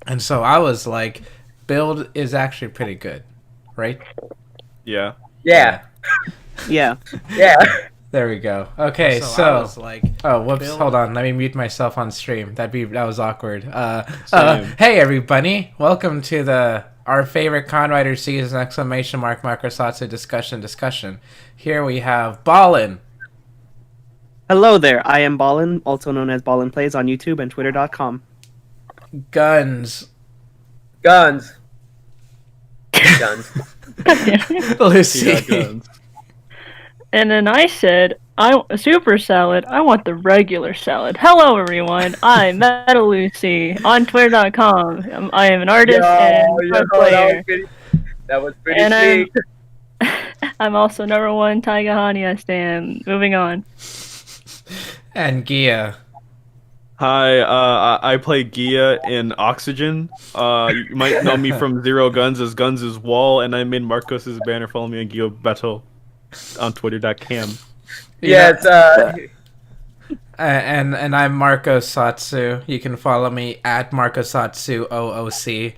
And so I was like, build is actually pretty good, right? Yeah. Yeah. Yeah. Yeah. There we go. Okay, So I so, was like, oh, whoops, build- hold on. Let me mute myself on stream. That was awkward. Same. Hey everybody, welcome to the our favorite Conrider season exclamation mark Marcosatsu discussion. Here we have Ballin, Hello there. I am Ballin, also known as Ballin Plays on YouTube and Twitter.com. Guns, Guns. Guns. Lucy, He got guns. And then I said, I want a super salad. I want the regular salad. Hello, everyone. I'm Metal Lucy on Twitter.com. I am an artist and pro player. That was pretty And sweet. I'm also number one Taiga Hania stan. Moving on. and Gia. Hi, I play Gia in Oxygen. You might know me from Zero Guns as Guns' Wall, and I made Marcos's banner. Follow me on Gia Battle on Twitter.com. Yes, And I'm Marcosatsu. You can follow me at Marcosatsu OOC.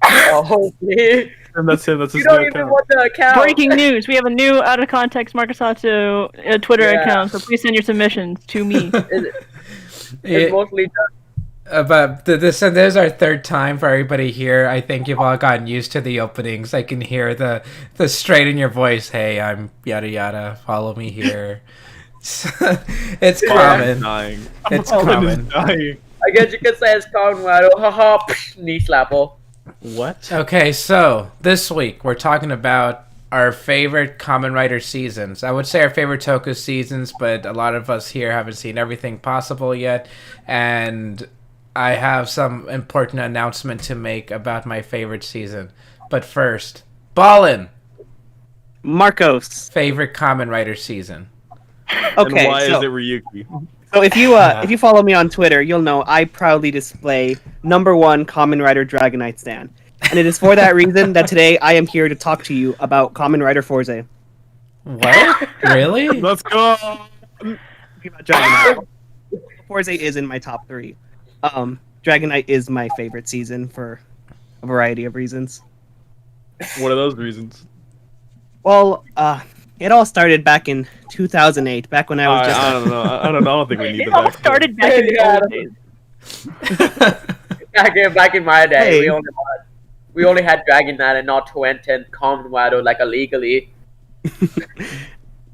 oh, man. And that's him. That's his You don't new even account. want the account. Breaking news. We have a new out of context Marcosatsu Twitter Yeah. account, so please send your submissions to me. It's mostly done. But this is our third time for everybody here. I think you've all gotten used to the openings. I can hear the straight in your voice. Hey, I'm yada yada. Follow me here. It's common. Dying. It's Colin is common. dying. I guess you could say it's Conrad. Haha, knee slapper. What? Okay, so this week we're talking about our favorite Kamen Rider seasons. I would say our favorite Toku seasons, but a lot of us here haven't seen everything possible yet. And I have some important announcement to make about my favorite season. But first, Ballin, Marcos. favorite Kamen Rider season. Okay, And why so, is it Ryuki? so if you follow me on Twitter, you'll know I proudly display number one Kamen Rider Dragonite stan. And it is for that reason that today I am here to talk to you about Kamen Rider Forze. What? Really? Let's go. About Dragonite. Forze is in my top 3. Dragonite is my favorite season for a variety of reasons. What are those reasons? Well, it all started back in 2008, back when I was just... I don't know. I don't know. I don't think we need It the all back. started back in the Yeah. old days. Back in my day, Hey. we only had Dragon Knight and not Twente and Conrad like illegally.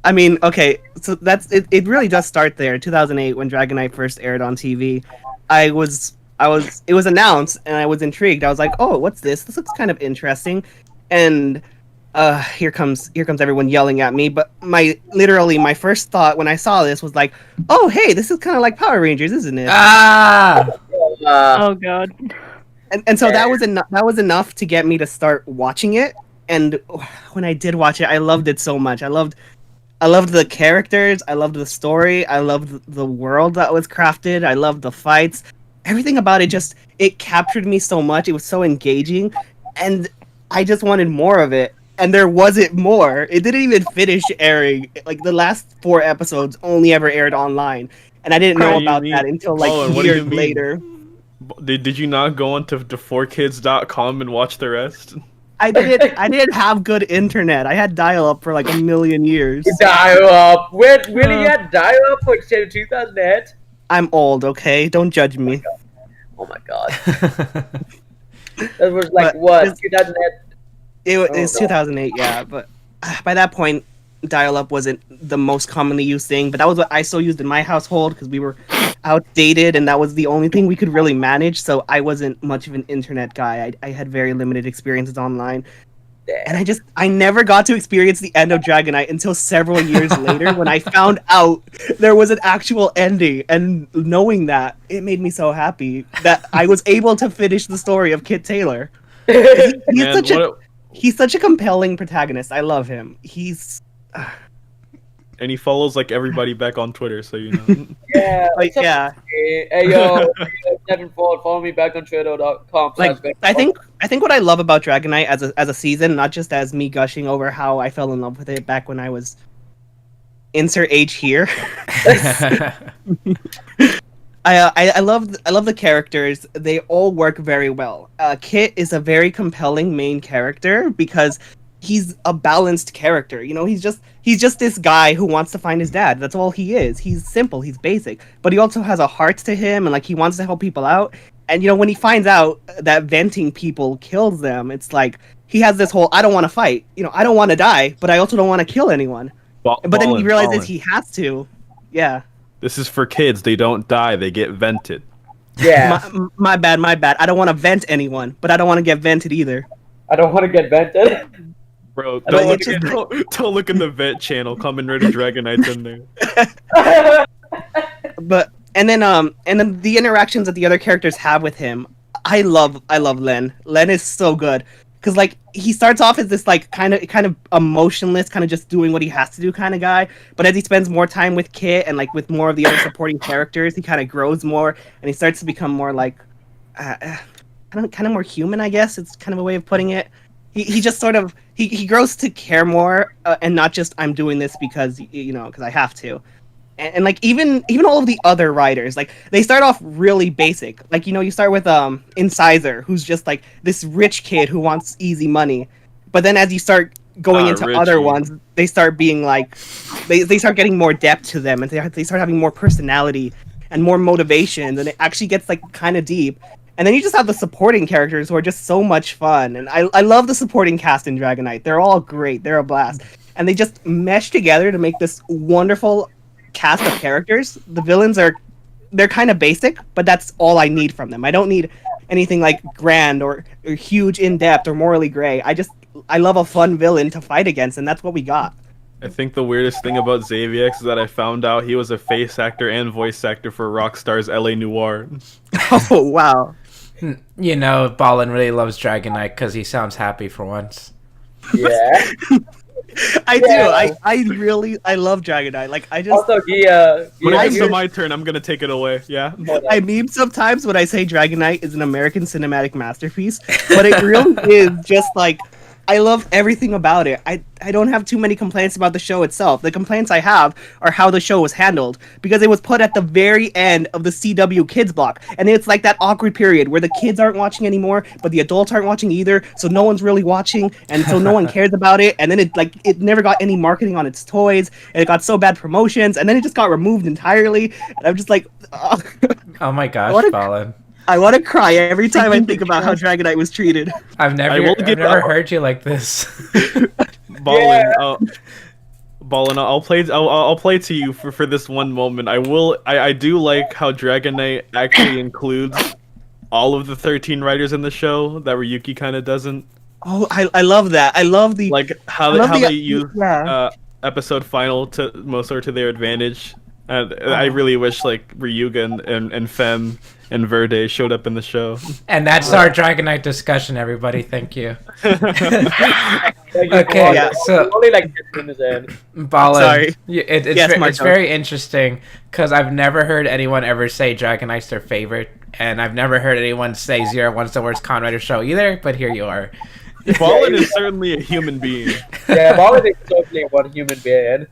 I mean, okay, so that's it. It really does start there, 2008, when Dragonite first aired on TV. It was announced, and I was intrigued. I was like, oh, what's this? This looks kind of interesting. And here comes everyone yelling at me. But my first thought when I saw this was like, oh, hey, this is kind of like Power Rangers, isn't it? Ah! Oh god. And so that was enough to get me to start watching it. And when I did watch it, I loved it so much. I loved the characters. I loved the story. I loved the world that was crafted. I loved the fights. Everything about it it captured me so much. It was so engaging, and I just wanted more of it. And there wasn't more. It didn't even finish airing. Like the last 4 episodes only ever aired online, and I didn't know What do you about mean? that until like Colin, what do you years mean? later. Did you not go onto 4kids.com and watch the rest? I didn't have good internet. I had dial-up for like a million years. Dial up. When you had dial up for 2008? I'm old, okay? Don't judge me. Oh my god. That was like But what? this- 2008. It's God. 2008, yeah, but by that point, dial-up wasn't the most commonly used thing, but that was what I still used in my household because we were outdated and that was the only thing we could really manage, so I wasn't much of an internet guy. I had very limited experiences online. And I never got to experience the end of Dragonite until several years later when I found out there was an actual ending. And knowing that, it made me so happy that I was able to finish the story of Kit Taylor. He's such a compelling protagonist. I love him. And he follows like everybody back on Twitter, so you know. Yeah. Like, yeah. Hey yo, Devin Ford, follow me back on twitter.com. Like, I think what I love about Dragonite as a season, not just as me gushing over how I fell in love with it back when I was insert age here. I love the characters. They all work very well. Kit is a very compelling main character because he's a balanced character. You know, he's just this guy who wants to find his dad. That's all he is. He's simple. He's basic, but he also has a heart to him, and like he wants to help people out. And you know, when he finds out that venting people kills them, it's like he has this whole I don't want to fight. You know, I don't want to die, but I also don't want to kill anyone. But then he realizes he has to. Yeah. This is for kids. They don't die. They get vented. Yeah. My bad. I don't want to vent anyone, but I don't want to get vented either. I don't want to get vented. Bro, don't don't look in the vent channel. Kamen Rider Dragonite's in there. But and then the interactions that the other characters have with him, I love Len. Len is so good because like he starts off as this like kind of emotionless, kind of just doing what he has to do kind of guy. But as he spends more time with Kit and like with more of the other supporting characters, he kind of grows more and he starts to become more like kind of more human, I guess. It's kind of a way of putting it. He just sort of he grows to care more and not just I'm doing this because because I have to. And like even all of the other writers, like they start off really basic. Like you start with Incisor, who's just like this rich kid who wants easy money. But then as you start going into Richie. other ones, they start being like they start getting more depth to them, and they start having more personality and more motivation, and it actually gets like kind of deep. And then you just have the supporting characters who are just so much fun. And I love the supporting cast in Dragonite. They're all great. They're a blast. And they just mesh together to make this wonderful cast of characters. The villains they're kind of basic, but that's all I need from them. I don't need anything like grand or huge in depth or morally gray. I love a fun villain to fight against, and that's what we got. I think the weirdest thing about Xaviex is that I found out he was a face actor and voice actor for Rockstar's LA Noire. Oh wow. Ballin really loves Dragonite because he sounds happy for once. Yeah. I do. I love Dragonite. Like I just Also, Gia. When it gets to my turn, I'm gonna take it away. Yeah. I meme sometimes when I say Dragonite is an American cinematic masterpiece, but it really is just like I love everything about it. I don't have too many complaints about the show itself. The complaints I have are how the show was handled, because it was put at the very end of the CW Kids block, and it's like that awkward period where the kids aren't watching anymore, but the adults aren't watching either, so no one's really watching, and so no one cares about it, and then it never got any marketing on its toys, and it got so bad promotions, and then it just got removed entirely, and I'm just like, Oh my gosh, Ballin. I want to cry every time I think about how Dragonite was treated. I've never heard you like this. Ballin, Ballin, I'll play to you for this one moment. I do like how Dragonite actually includes all of the 13 writers in the show that Ryuki kind of doesn't. Oh, I love that. I love the how they use episode final to their advantage. I really wish Ryuga and Fem and Verde showed up in the show. And that's our Dragonite discussion, everybody. Thank you. Okay, so only 10 minutes in. Ballin, Sorry. It's very interesting because I've never heard anyone ever say Dragonite's their favorite, and I've never heard anyone say 01's the worst Kamen Rider show either. But here you are. Ballin is certainly a human being. Yeah, Ballin is totally one human being.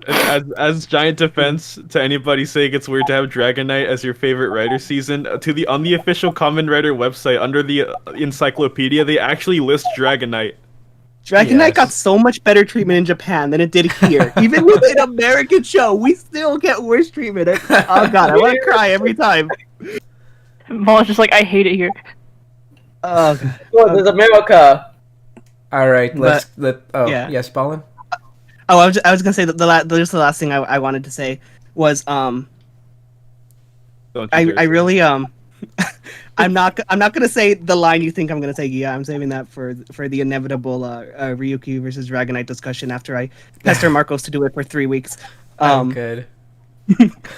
As giant defense to anybody saying it's weird to have Dragonite as your favorite writer season, on the official Kamen Rider website under the encyclopedia, they actually list Dragonite. Dragonite got so much better treatment in Japan than it did here. Even with an American show, we still get worse treatment. Oh god, I want to cry every time. Mom's just like, I hate it here. Oh, this is America. All right, yes, Ballin. Oh, I was gonna say that the last thing I wanted to say was I really I'm not gonna say the line you think I'm gonna say, Gia. I'm saving that for the inevitable Ryuki versus Dragonite discussion after I pester Marcos to do it for 3 weeks. I'm good.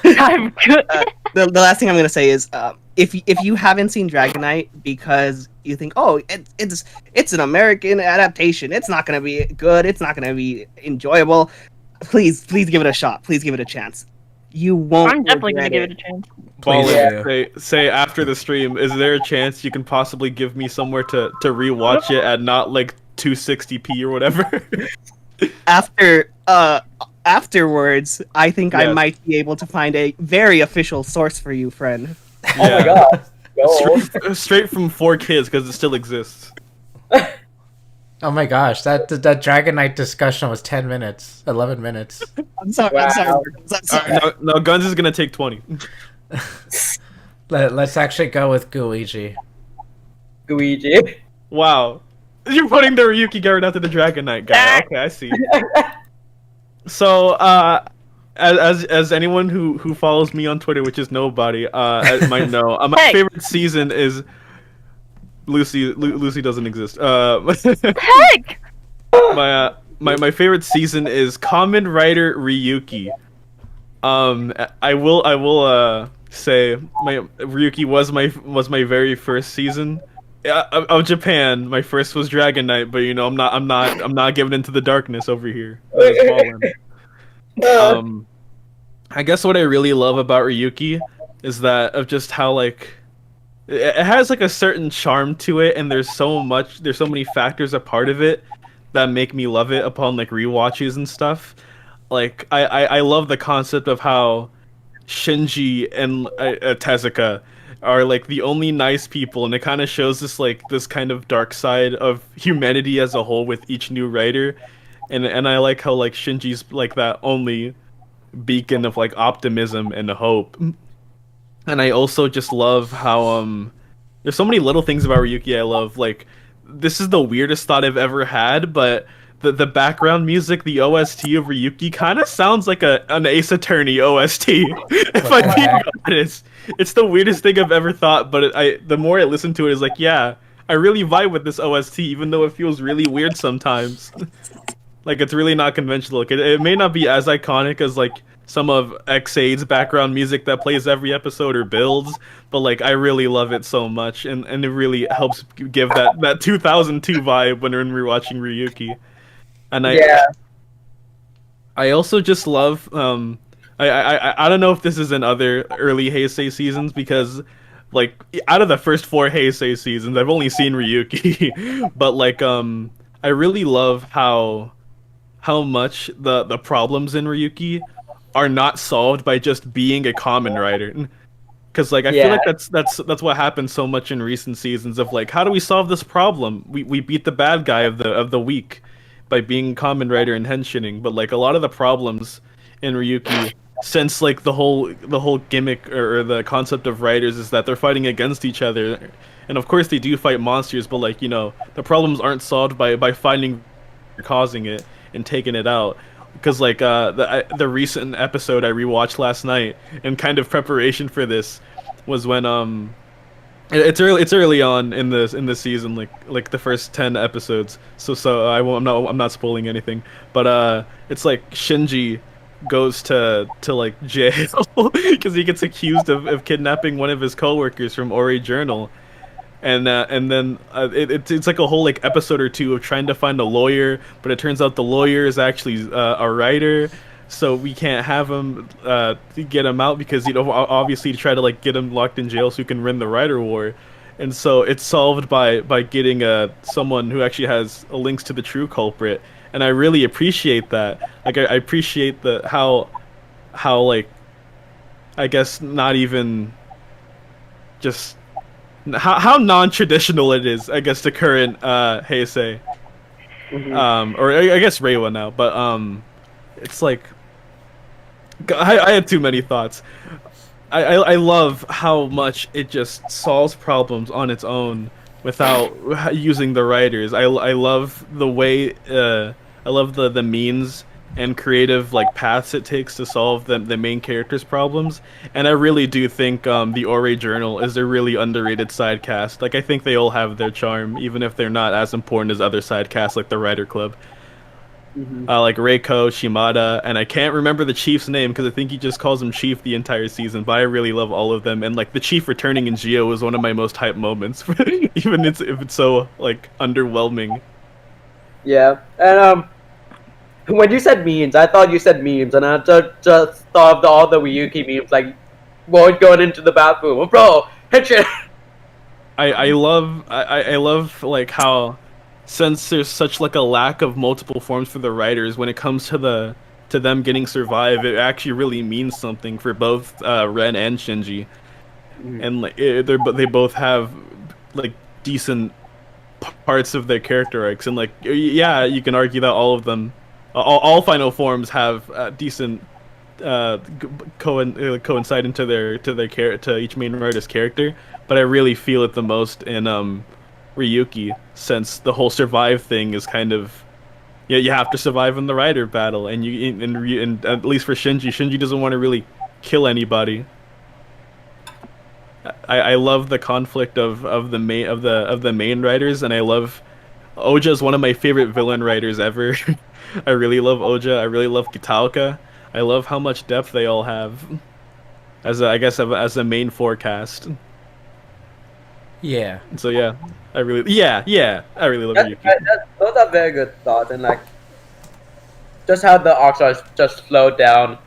I'm good. The last thing I'm gonna say is if you haven't seen Dragonite because you think, oh, it's an American adaptation, it's not gonna be good, it's not gonna be enjoyable, please give it a shot. Please give it a chance. You won't. I'm definitely gonna give it a chance. Ballin, say after the stream, is there a chance you can possibly give me somewhere to rewatch it at not 260p or whatever? After afterwards, I think I Yes. might be able to find a very official source for you, friend. Oh my god. Yo. Straight from 4Kids because it still exists. Oh my gosh, that Dragon Knight discussion was 10 minutes, 11 minutes. I'm sorry. Wow. I'm sorry. I'm sorry. No, Guns is gonna take 20. Let's actually go with Guiji. Luigi. Wow. You're putting the Ryuki Garrett out to the Dragon Knight guy. Okay, I see. So, as anyone who follows me on Twitter, which is nobody, might know, my Hey. favorite season is Lucy. Lucy doesn't exist. Heck! My favorite season is Kamen Rider Ryuki. I will say my Ryuki was my very first season of Japan. My first was Dragon Knight, but you know I'm not giving into the darkness over here. That is fallen. I guess what I really love about Ryuki is that of just how like it has like a certain charm to it, and there's so many factors a part of it that make me love it upon like rewatches and stuff. Like I love the concept of how Shinji and Tezuka are like the only nice people, and it kind of shows this kind of dark side of humanity as a whole with each new writer, and I like how like Shinji's like that only beacon of like optimism and hope. And I also just love how there's so many little things about Ryuki I love. Like this is the weirdest thought I've ever had, but the background music, the OST of Ryuki, kind of sounds like an Ace Attorney OST. If I'm being honest, it's the weirdest thing I've ever thought. But the more I listen to it, it's like, yeah, I really vibe with this OST, even though it feels really weird sometimes. Like it's really not conventional. Like, it may not be as iconic as like some of X8's background music that plays every episode or builds, but like I really love it so much, and it really helps give that 2002 vibe when we're watching Ryuki. And I also just love I don't know if this is in other early Heisei seasons, because like out of the first 4 Heisei seasons I've only seen Ryuki, but like I really love how much the problems in Ryuki are not solved by just being a Kamen Rider. Because like I feel like that's what happens so much in recent seasons of like, how do we solve this problem? We beat the bad guy of the week by being Kamen Rider and henshining, but like a lot of the problems in Ryuki, since like the whole gimmick or the concept of writers is that they're fighting against each other, and of course they do fight monsters, but like, you know, the problems aren't solved by finding causing it and taking it out. Because like the recent episode I rewatched last night in kind of preparation for this was when it's early on in the season, like the first 10 episodes, so I'm not spoiling anything, but it's like Shinji goes to like jail because he gets accused of kidnapping one of his coworkers from Ori Journal. And then it's like a whole like episode or two of trying to find a lawyer, but it turns out the lawyer is actually a writer, so we can't have him get him out, because, you know, obviously to try to like get him locked in jail so he can win the writer war. And so it's solved by getting someone who actually has links to the true culprit, and I really appreciate that. Like I appreciate how like, I guess not even just how non-traditional it is, I guess, to current Heisei, or I guess Reiwa now, but it's like I had too many thoughts. I love how much it just solves problems on its own without using the writers. I love the way I love the means and creative like paths it takes to solve the main character's problems, and I really do think the Ore Journal is a really underrated side cast. Like I think they all have their charm, even if they're not as important as other side casts like the Writer Club. Like Reiko, Shimada, and I can't remember the Chief's name because I think he just calls him Chief the entire season, but I really love all of them, and like the Chief returning in Geo was one of my most hype moments, even if it's so like underwhelming. Yeah, and when you said memes, I thought you said memes, and I just thought of all the Ryuki memes, like Ward going into the bathroom, oh, bro, hit you. I love like how, since there's such like a lack of multiple forms for the writers when it comes to the to them getting survive, it actually really means something for both Ren and Shinji. And like they both have like decent parts of their character arcs, and like yeah, you can argue that all of them, all final forms have decent coincide into to each main writer's character. But I really feel it the most in Ryuki, since the whole survive thing is kind of, yeah, you have to survive in the writer battle, and and at least for Shinji doesn't want to really kill anybody. I love the conflict of the main writers, and I love Oja is one of my favorite villain writers ever. I really love Oja. I really love Kitaoka. I love how much depth they all have as a main forecast. Yeah. So yeah, I really love Ryuki. Those are very good thoughts, and like just how the arcs are just slowed down.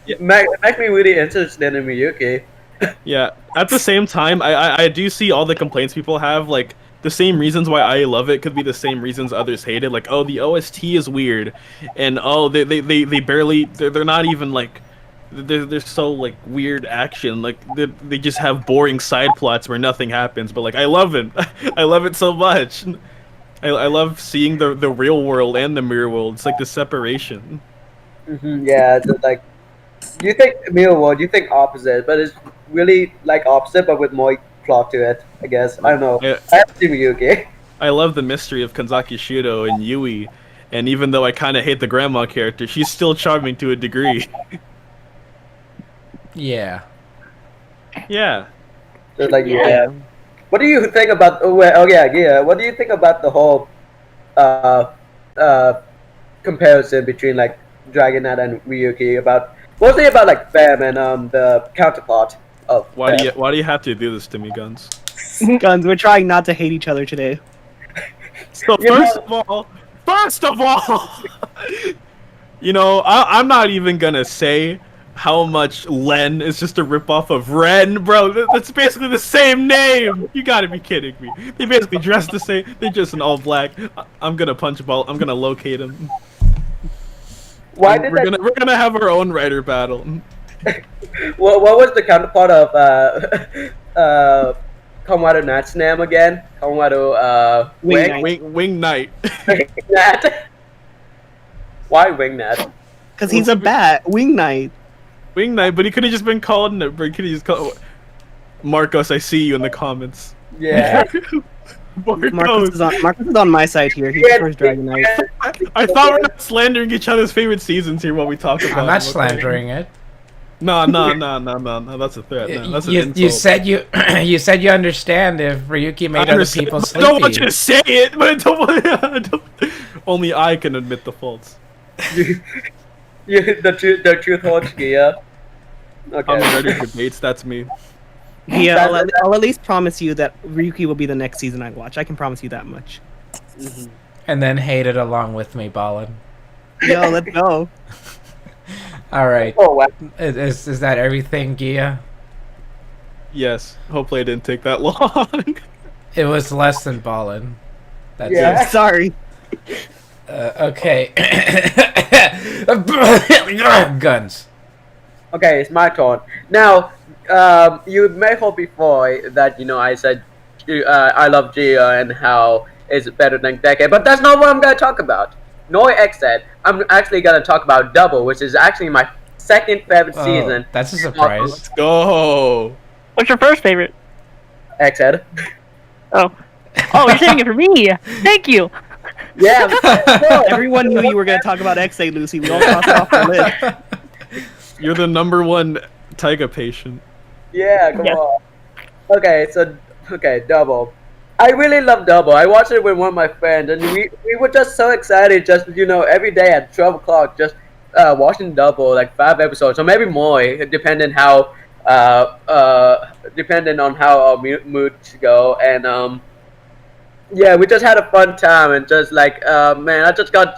It makes me really interested in Miyuki. Yeah. At the same time, I do see all the complaints people have. Like the same reasons why I love it could be the same reasons others hate it. Like, oh, the OST is weird, and oh, they barely they're not even like they're so like weird action. Like they just have boring side plots where nothing happens. But like I love it. I love it so much. I love seeing the real world and the mirror world. It's like the separation. Yeah, just like you think mirror world, you think opposite, but it's really like opposite, but with more plot to it. I guess I don't know. Yeah. I have to see Ryuki. I love the mystery of Kanzaki Shudo and Yui, and even though I kind of hate the grandma character, she's still charming to a degree. Yeah. Yeah. Just like yeah. What do you think about? What do you think about the whole comparison between like Dragonette and Ryuki? Mostly about like Fam and the counterpart of. Why do you have to do this to me, Guns? Guns, we're trying not to hate each other today. So first of all, you know, I'm not even gonna say how much Len is just a ripoff of Ren, bro. That's basically the same name. You gotta be kidding me. They basically dress the same. They're just in all black. I'm gonna punch ball. I'm gonna locate him. Why we're gonna have our own writer battle. What was the counterpart of Kawato Nat's name again? Kawato Wing Knight. Nat. Why Wing Nat? Because he's a bat. Wing Knight. Wing Knight, but he could have just been called. He could have just called Marcos. I see you in the comments. Yeah. Marcos is on my side here. He prefers Dragon Knight. I thought we're not slandering each other's favorite seasons here while we talk about. I'm not slandering it. No. That's a threat. No, that's an insult. You said you understand if Ryuki made other people sleepy. I don't want you to say it, but I don't. Only I can admit the faults. The truth holds Gia. Okay. I'm ready for debates. That's me. Yeah, I'll at least promise you that Ryuki will be the next season I watch. I can promise you that much. And then hate it along with me, Ballin. Yo, let's go. All right. Oh, wow. Is that everything, Gia? Yes. Hopefully, it didn't take that long. It was less than Ballin. That's Yeah. it. Sorry. Okay. Guns. Okay, it's my turn. Now, you may hope before that, you know, I said I love Gia and how it's better than Decade, but that's not what I'm going to talk about. Nor X said. I'm actually going to talk about Double, which is actually my second favorite season. That's a surprise. Let's go. What's your first favorite? X said. Oh, you're saying it for me. Thank you. Yeah. Everyone knew you were going to talk about XA, Lucy. We all crossed it off the list. You're the #1 Taiga patient. Yeah, come Yeah. on. Okay, Double. I really love Double. I watched it with one of my friends, and we were just so excited, just, you know, every day at 12 o'clock, just watching Double, like 5 episodes, or maybe more, depending on how our moods go. And yeah, we just had a fun time, and just like man, I just got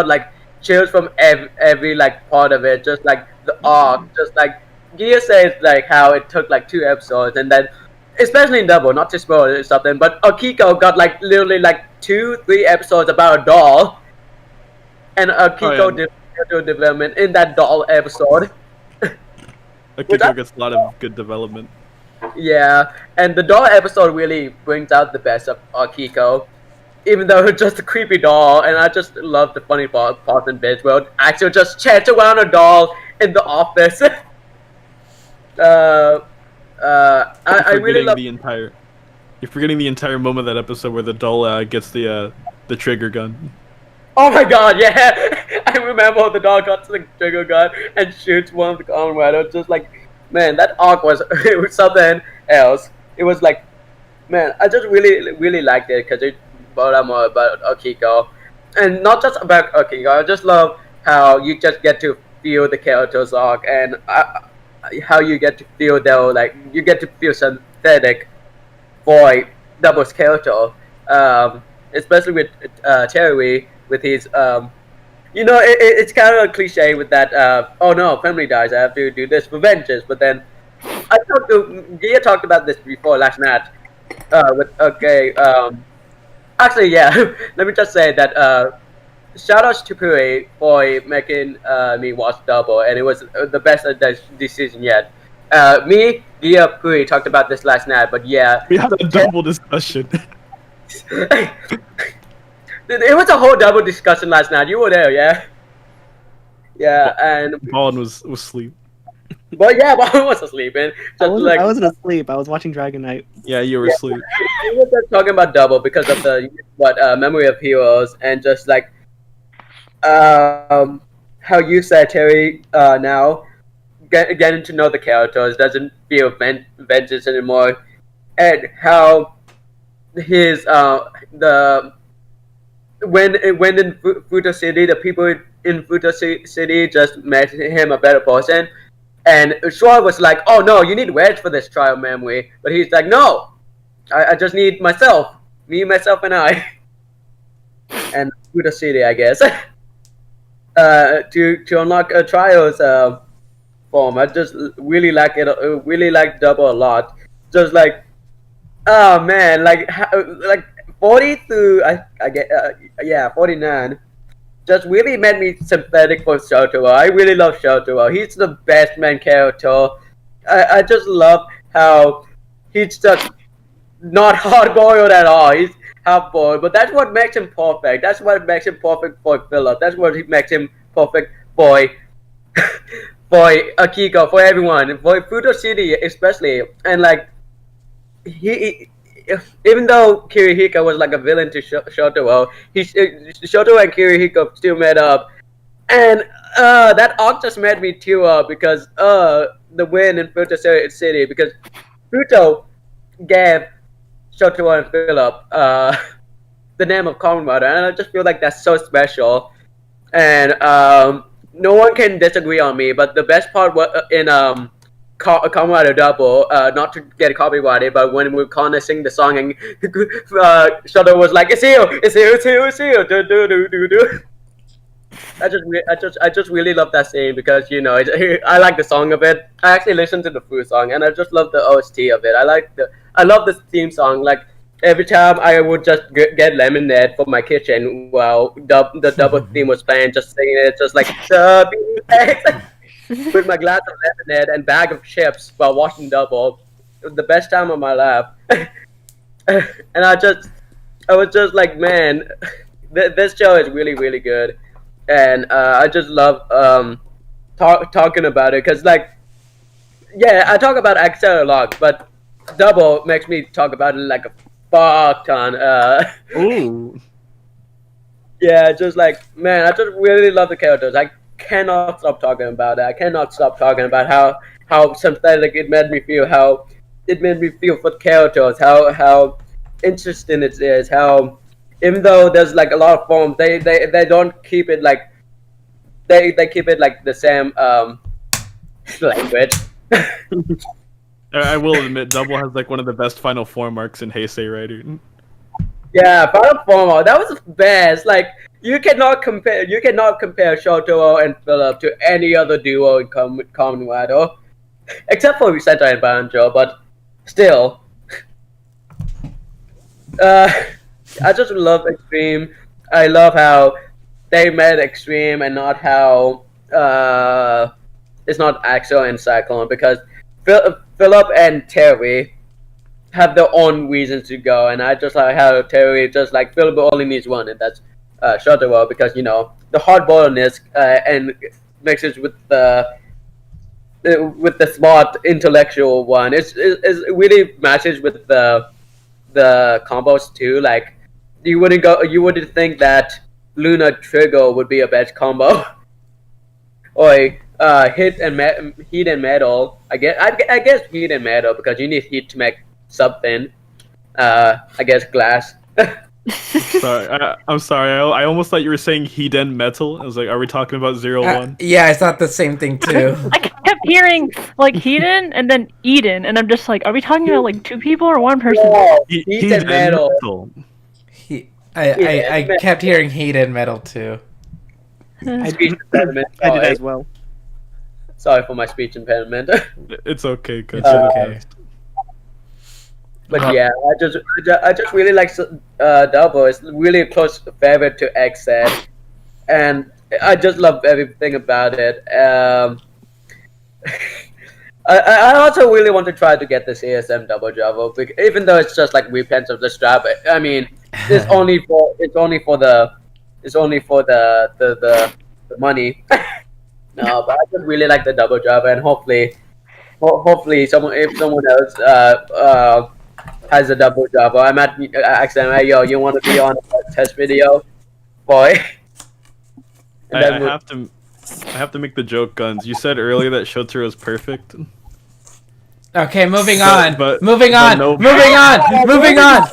like chills from every like part of it, just like the arc, just like Gia says, like how it took like 2 episodes, and then especially in Double, not to spoil it or something, but Akiko got like literally like 2-3 episodes about a doll, and Akiko did character development in that doll episode. Akiko gets a lot of good development. Yeah, and the doll episode really brings out the best of Akiko. Even though it's just a creepy doll, and I just love the funny parts and bits where actually just chants around a doll in the office. I really love the entire. You're forgetting the entire moment of that episode where the doll gets the trigger gun. Oh my god, yeah! I remember the doll got the trigger gun and shoots one of the Kamen Riders. Just like, man, that arc was it was something else. It was like, man, I just really liked it because it brought out more about Akiko, and not just about Akiko. I just love how you just get to feel the character's arc and how you get to feel though, like you get to feel synthetic for Double's character, especially with Terry with his it's kind of a cliche with that oh no, family dies, I have to do this for vengeance. But then Gia talked about this before last night actually yeah. Let me just say that shout outs to Puri for making me watch Double, and it was the best decision yet. Me, Gia, Puri talked about this last night, but yeah, We had a double discussion. it was a whole Double discussion last night. You were there, yeah. Yeah, and Ballin was asleep. but yeah, but I was sleeping. I wasn't asleep. I was watching Dragon Knight. Yeah, you were asleep. We were just talking about Double because of the memory of heroes, and just like how you said, Terry, now getting to know the characters doesn't feel vengeance anymore, and how his when in Futo City, the people in Futo City just made him a better person, and Shua was like, oh no, you need Wedge for this trial memory, but he's like, no, I just need myself, me, myself, and I, and Futo City, I guess. To unlock a trials form. I just really like it. Really like Double a lot. Just like, oh man, like 40 through I get 49. Just really made me sympathetic for Shotaro. I really love Shotaro. He's the best main character. I just love how he's just not hard-boiled at all. He's half-boiled, but that's what makes him perfect. That's what makes him perfect for Philip. That's what makes him perfect for for Akiko, for everyone, for Futo City especially. And like he even though Kirihiko was like a villain to Shotaro, Shotaro and Kirihiko still met up, and that arc just made me tear up because the win in Futo City, because Futo gave Shotaro and Philip the name of Kamen Rider, and I just feel like that's so special, and no one can disagree on me. But the best part was in Kamen Rider Double, not to get copyrighted, but when we were kind of sing the song and Shotaro was like, it's you, do. I just really love that scene because I like the song of it. I actually listened to the full song and I just love the OST of it. I love the theme song. Like every time I would just get lemonade from my kitchen while the Double theme was playing, just singing it, just like with my glass of lemonade and bag of chips while watching Double. It was the best time of my life. And I was just like, man, this show is really, really good. And I just love talking about it because, like, yeah, I talk about Excel a lot, but Double makes me talk about it like a fuck ton. Ooh. Yeah, just like, man, I just really love the characters. I cannot stop talking about it. I cannot stop talking about how sympathetic it made me feel, how it made me feel for the characters, how interesting it is, how even though there's like a lot of forms, they don't keep it like they keep it like the same language. I will admit, Double has like one of the best final form arcs in Heisei, right? Yeah, final form, that was the best. Like you cannot compare Shotaro and Philip to any other duo in Kamen Rider, except for Riseta and Banjo, but still. I just love Extreme. I love how they made extreme and not how it's not Axel and Cyclone, because Philip and Terry have their own reasons to go, and I just like how Terry just like Philip only needs one, and that's Shotaro, because the hard-boiledness and mixes with the smart intellectual one. It really matches with the combos too. Like you wouldn't think that Luna Trigger would be a best combo. Or heat and metal. I guess heat and metal, because you need heat to make something. I guess glass. Sorry, I'm sorry. I almost thought you were saying Hiden Metal. I was like, are we talking about 01? Yeah, I thought the same thing too. I kept hearing like Hedon and then Eden, and I'm just like, are we talking about like two people or one person? Oh, heat and metal. I kept hearing heat and metal too. I did as well. Sorry for my speech impediment. It's okay, cause okay. But yeah, I just really like Double. It's really a close favorite to XZ, and I just love everything about it. I also really want to try to get this ASM Double Java, even though it's just like repents of the strap. I mean, it's only for the money. No, but I just really like the Double Java, and hopefully if someone else has a Double Java, I might ask them, hey, yo, you want to be on a test video, boy? I have to make the joke, Guns. You said earlier that Shotaro is perfect. Okay, moving But- on. but- Moving but on. no- Moving on. Moving on.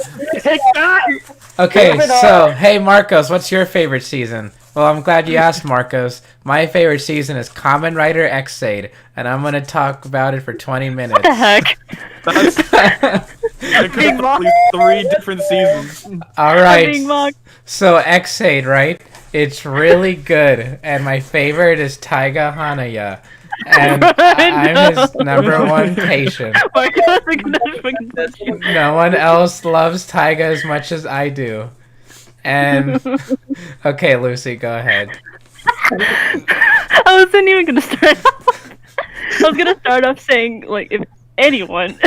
Okay, so hey Marcos, what's your favorite season? Well, I'm glad you asked, Marcos. My favorite season is Kamen Rider Xade, and I'm gonna talk about it for 20 minutes. What the heck? That could at least 3 different seasons. All I'm being right. mocked. So Xade, right? It's really good, and my favorite is Taiga Hanaya, and I'm his number one patient. No one else loves Taiga as much as I do. And okay, Lucy, go ahead. I wasn't even gonna start off. I was gonna start off saying like if anyone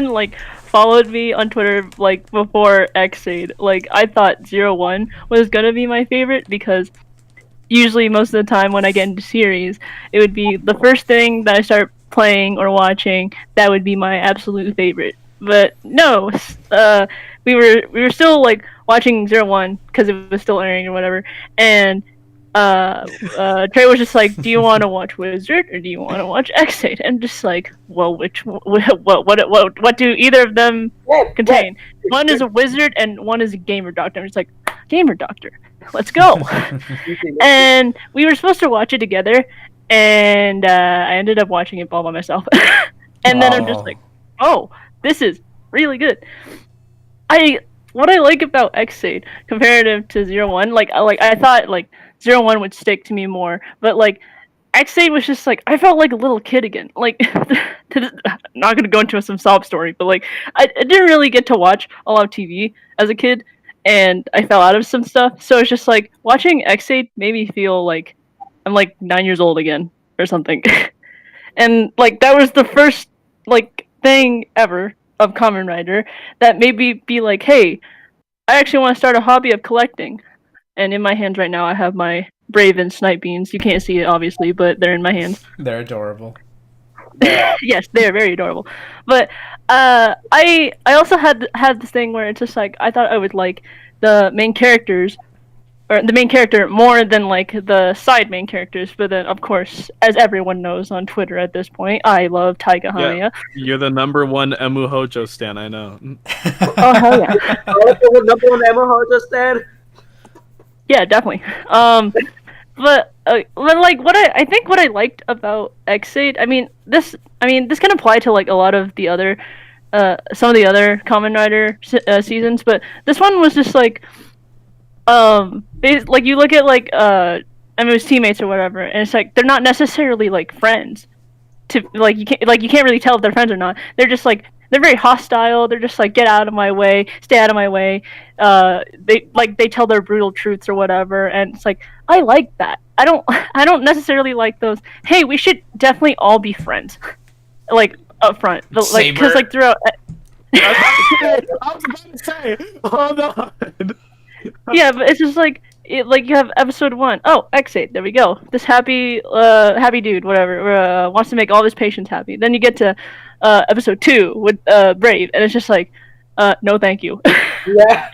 like followed me on Twitter like before Xade, like I thought 01 was gonna be my favorite, because usually most of the time when I get into series, it would be the first thing that I start playing or watching that would be my absolute favorite. But no, we were still like watching 01 because it was still airing or whatever, and Trey was just like, do you want to watch Wizard or do you want to watch Xade? And just like, well, what do either of them contain? One is a wizard and one is a gamer doctor. I'm just like, gamer doctor, let's go. And we were supposed to watch it together, and I ended up watching it all by myself. And then I'm just like, oh, this is really good. What I like about Xade comparative to 01, like I thought like 01 would stick to me more, but like Xade was just like I felt like a little kid again. Like not gonna go into some sob story, but like I didn't really get to watch a lot of TV as a kid, and I fell out of some stuff. So it's just like watching Xade made me feel like I'm like 9 years old again or something. And like that was the first like thing ever of Kamen Rider that made me be like, hey, I actually want to start a hobby of collecting. And in my hands right now, I have my Brave and Snipe Beans. You can't see it, obviously, but they're in my hands. They're adorable. Yes, they're very adorable. But I also had this thing where it's just like I thought I would like the main characters, or the main character more than like the side main characters. But then, of course, as everyone knows on Twitter at this point, I love Taiga Hanaya. Yeah, you're the number one Emu Hojo stan, I know. Oh hell yeah! Number one Emma Hojo stan. Yeah, definitely. But like what I think what I liked about Xade, I mean this can apply to like a lot of the other some of the other Kamen Rider seasons, but this one was just like like you look at like Emu's teammates or whatever, and it's like they're not necessarily like friends. To like you can't really tell if they're friends or not. They're just like they're very hostile. They're just like, get out of my way, stay out of my way. They tell their brutal truths or whatever, and it's like, I like that. I don't necessarily like those. Hey, we should definitely all be friends, like up front, but like because like throughout. I was about to say, hold on. Yeah, but it's just like you have episode 1. Oh, X8, there we go. This happy dude, whatever, wants to make all his patients happy. Then you get to episode 2 with Brave, and it's just like, no, thank you. Yeah.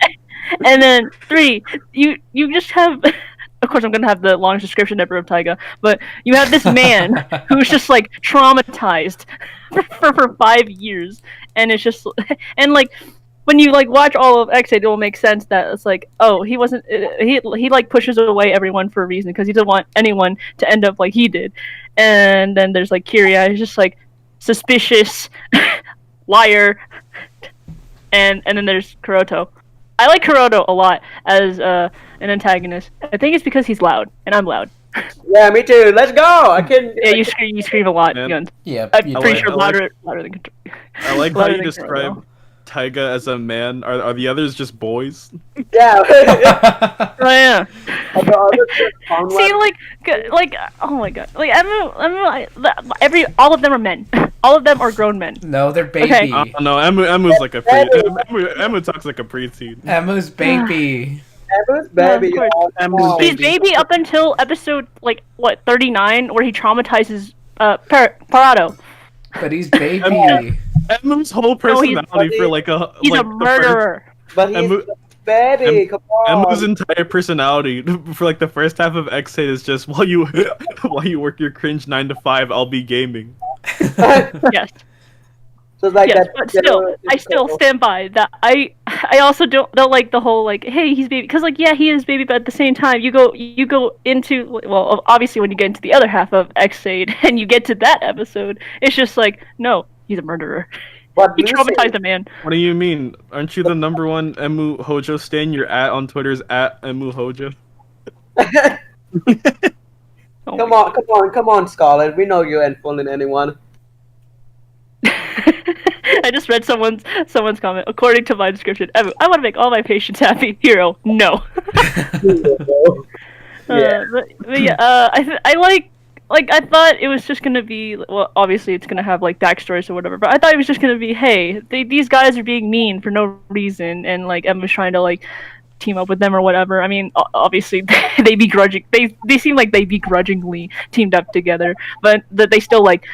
And then 3, you just have. Of course, I'm gonna have the longest description ever of Taiga, but you have this man who's just like traumatized for 5 years, and it's just and like. When you like watch all of X8, it will make sense that it's like, oh, he wasn't. He like pushes away everyone for a reason because he doesn't want anyone to end up like he did. And then there's like Kiria, he's just like suspicious, liar, and then there's Kuroto. I like Kuroto a lot as an antagonist. I think it's because he's loud, and I'm loud. Yeah, me too. Let's go. I can. Yeah, you scream a lot. Man. Yeah, I'm pretty sure louder than. I like how louder you than describe Kuroto. Taiga as a man. Are the others just boys? Yeah. Oh yeah. See, See, like, oh my god, like all of them are men. All of them are grown men. No, they're baby. Okay. No, Emu's like a Emu talks like a preteen. Emma's baby. Emma's baby. Yeah, of course. Oh, He's baby up until episode like what 39, where he traumatizes Parado. But he's baby. Emu's whole personality for like a He's like a murderer. But he's Emu- a baby. Come on. Emu's entire personality for like the first half of X8 is just while you work your cringe 9 to 5, I'll be gaming. Yes. So it's like Yes, that. but still, I still stand by that. I also don't like the whole like, hey, he's baby, because like, yeah, he is baby, but at the same time, you go into, well, obviously when you get into the other half of X8 and you get to that episode, it's just like, no, he's a murderer. But He Lucy- traumatized a man. What do you mean? Aren't you the #1 Emu Hojo stan? Your on Twitter's @Emu Hojo. Oh Come my on, come on, Scarlett. We know you ain't fooling anyone. I just read someone's comment. According to my description, I want to make all my patients happy. Hero, no. Yeah. But yeah, I like I thought it was just gonna be, well, obviously it's gonna have like backstories or whatever, but I thought it was just gonna be, hey, these guys are being mean for no reason, and like Emma's trying to like team up with them or whatever. I mean, obviously they seem like they begrudgingly teamed up together, but that they still like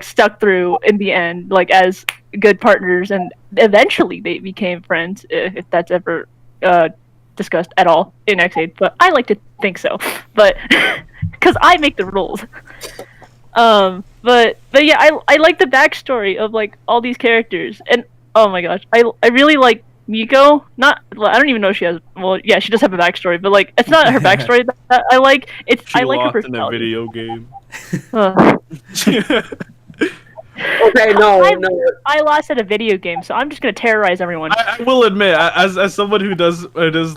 stuck through in the end, like as good partners, and eventually they became friends, if that's ever discussed at all in X8. But I like to think so, but because I make the rules. But yeah, I like the backstory of like all these characters, and oh my gosh, I really like Miko. I don't even know if she has. Well, yeah, she does have a backstory, but like it's not her backstory that I like. I like her lost in a personality. video game. Okay, no. I lost at a video game, so I'm just gonna terrorize everyone. I will admit, as someone who does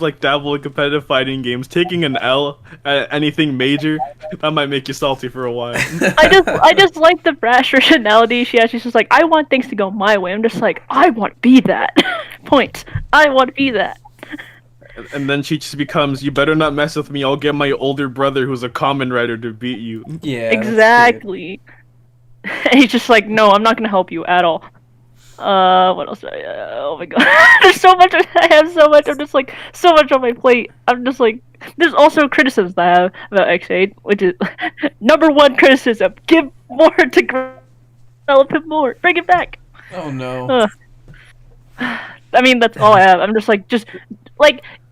like dabble in competitive fighting games, taking an L at anything major, that might make you salty for a while. I just like the brash personality she has. She's just like, I want things to go my way. I'm just like, I want to be that. Point. I want to be that. And then she just becomes, you better not mess with me, I'll get my older brother who's a Kamen Rider to beat you. Yeah. Exactly. And he's just like, no, I'm not gonna help you at all. What else? Oh my god, there's so much. I have so much. I'm just like so much on my plate. I'm just like, there's also criticisms that I have about X8, which is #1 criticism: give more to develop him more, bring it back. Oh no. I mean, that's all I have. I'm just like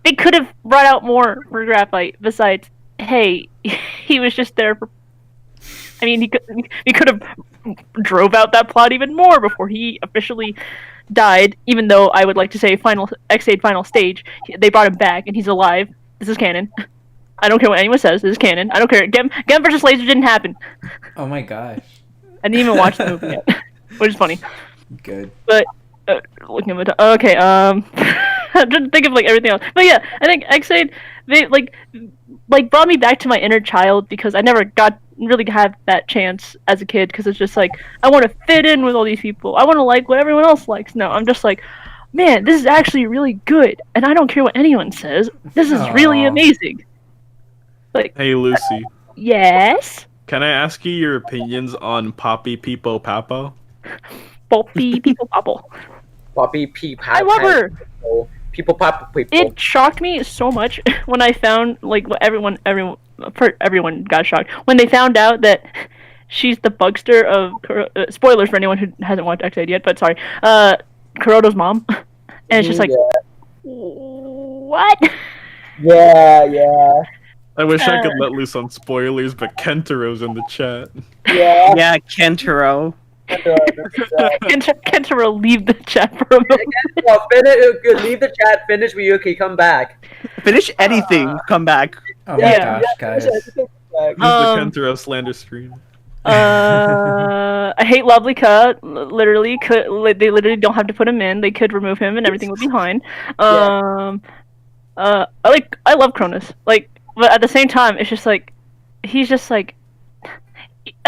they could have brought out more for Graphite. Besides, hey, he was just there for. I mean, he could have drove out that plot even more before he officially died. Even though I would like to say X8 final stage, they brought him back and he's alive. This is canon. I don't care what anyone says. This is canon. I don't care. Gem versus Laser didn't happen. Oh my gosh. I didn't even watch the movie yet, which is funny. Good. But looking at my okay, I'm trying to think of like everything else. But yeah, I think X8 they brought me back to my inner child because I never got really have that chance as a kid because it's just like I want to fit in with all these people. I want to like what everyone else likes. No, I'm just like, man, this is actually really good, and I don't care what anyone says. This is really Aw. amazing. Like, Hey Lucy, yes, can I ask you your opinions on Poppy Peepo Papo? Poppy people popple. Poppy Peep. I love her. People pop people. It shocked me so much when I found like what everyone got shocked when they found out that she's the bugster of spoilers for anyone who hasn't watched X8 yet, but sorry, Kuroto's mom, and it's just like, what? Yeah. I wish I could let loose on spoilers, but Kentaro's in the chat. Yeah. Yeah, Kentaro. Kentaro, leave the chat for a moment. Well, leave the chat. Finish Ryuki. Come back. Finish anything. Come back. Oh my Yeah. gosh, guys. Use the Kentaro slander stream. I hate Lovely Cut. Literally, they literally don't have to put him in. They could remove him, and everything would be fine. I love Cronus. Like, but at the same time, it's just like he's just like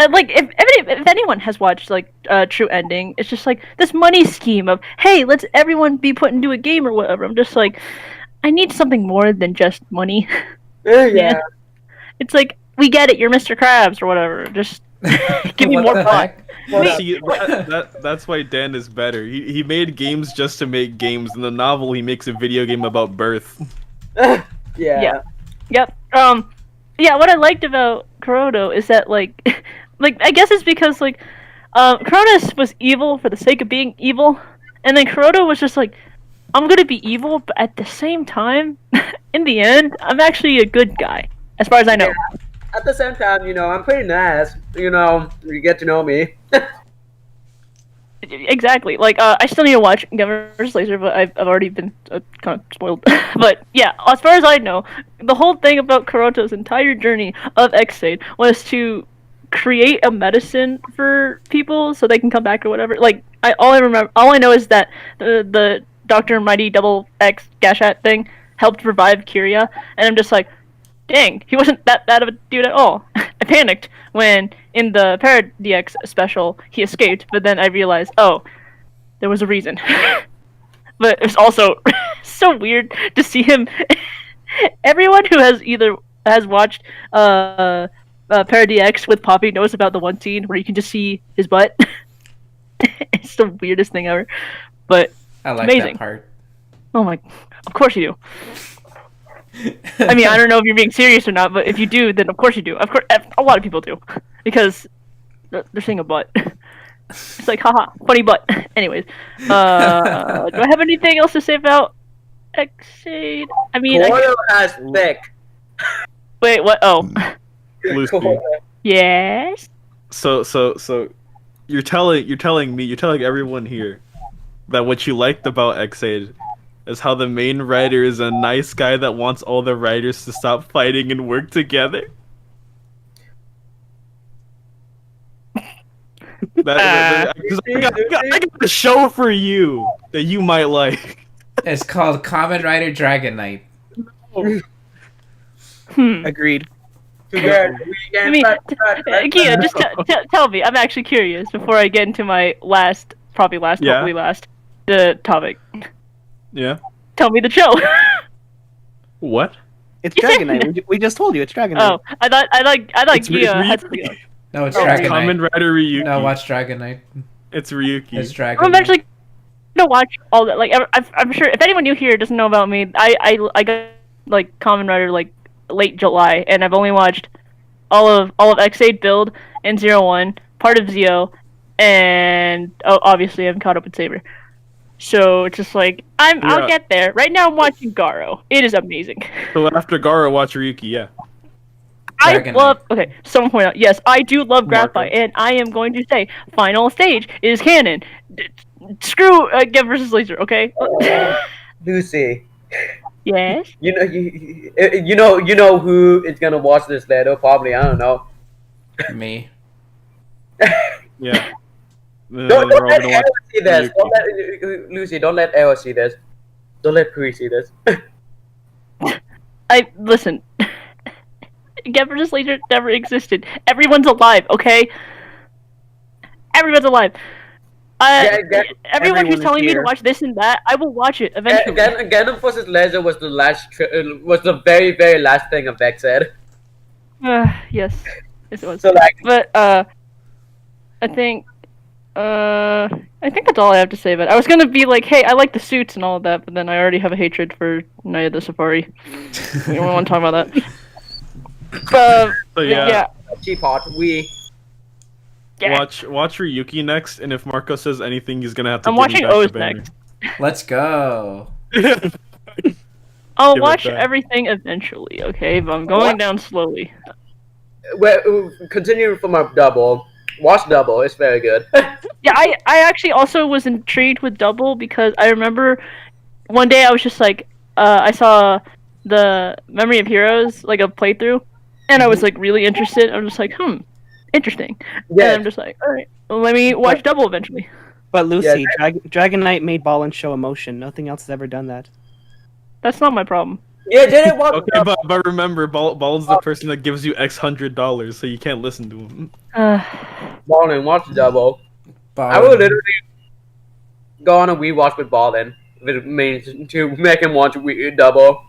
if anyone has watched like True Ending, it's just like this money scheme of hey, let's everyone be put into a game or whatever. I'm just like, I need something more than just money. Yeah. It's like we get it, you're Mr. Krabs or whatever. Just give me What more the plot. heck? See, that's why Dan is better. He made games just to make games. In the novel, he makes a video game about birth. Yeah. Yep. Yeah, what I liked about Kuroto is that like I guess it's because like Cronus was evil for the sake of being evil, and then Kuroto was just like, I'm gonna be evil, but at the same time, in the end, I'm actually a good guy, as far as I know. Yeah. At the same time, I'm pretty nice. You get to know me. Exactly. Like, I still need to watch Gamer vs. Laser, but I've already been kind of spoiled. But yeah, as far as I know, the whole thing about Kuroto's entire journey of X8 was to create a medicine for people so they can come back or whatever. Like, all I know is that the Dr. Mighty Double X Gashat thing helped revive Kiria, and I'm just like, dang, he wasn't that bad of a dude at all. I panicked when, in the Paradx special, he escaped, but then I realized, oh, there was a reason. But it's also so weird to see him. Everyone who has watched Paradx with Poppy knows about the one scene where you can just see his butt. It's the weirdest thing ever. But I like amazing. that part. Oh my, of course you do. I mean, I don't know if you're being serious or not, but if you do, then of course you do. Of course, a lot of people do, because they're seeing a butt. It's like, haha, funny butt. Anyways, do I have anything else to say about X8? I mean, Goro has thick. wait, what? Oh, Lucy. yes. So you're telling everyone here that what you liked about X8 is how the main writer is a nice guy that wants all the writers to stop fighting and work together? I got a show for you that you might like. It's called Kamen Rider Dragon Knight. Agreed. I mean, Kia, just tell me. I'm actually curious before I get into my hopefully last, the topic. Yeah. Tell me the show. What? It's Dragon Knight. We just told you it's Dragon Knight. Oh, I thought It's Kia had Ryuki. something else. No, it's Oh, Dragon Kamen Knight. Rider Ryuki. No, watch Dragon Knight. It's Ryuki. It's Dragon I'm Knight. actually gonna watch all that. Like, I'm sure if anyone new here doesn't know about me, I got like Kamen Rider like late July, and I've only watched all of X8 Build and 01, part of Zio, and obviously I'm caught up with Saber. So it's just like I'll get there. Right now I'm watching Garo. It is amazing. So after Gara, watch Ryuki. Yeah. Dragon Okay, someone point out. Yes, I do love Marco. Graphite, and I am going to say final stage is canon. Screw Get versus Laser. Okay. Lucy. Yes. You know who is gonna watch this later? Probably, I don't know. Me. Yeah. Don't We're all let gonna Arrow watch see this. Ryuki. Don't let Lucy. Don't let Arrow see this. Don't let Puri see this. Listen. Governors leader never existed. Everyone's alive, okay? Everyone's alive. Everyone who's telling me to watch this and that, I will watch it eventually. Gundam vs. Laser was the was the very, very last thing Beck said. Yes, it was. So like, but I think that's all I have to say about it. I was gonna be like, hey, I like the suits and all of that, but then I already have a hatred for Night of the Safari. We don't want to talk about that. So yeah. Teapot, Watch Ryuki next, and if Marco says anything, he's gonna have to. I'm watching O's next. Let's go. I'll watch everything eventually, okay? But I'm going down slowly. Well, continue from our Double. Watch Double. It's very good. Yeah, I actually also was intrigued with Double because I remember one day I was just like, I saw the Memory of Heroes, like a playthrough, and I was like really interested. I'm just like, interesting. Yeah. And I'm just like, all right, well, let me watch Double eventually. But Lucy, Dragon Knight made Ball and show emotion. Nothing else has ever done that. That's not my problem. Yeah, didn't watch. Okay, but remember, Ball's the person that gives you X $100, so you can't listen to him. Ballin, watch Double. I would literally go on a rewatch with Ballin, if it means to make him watch Double.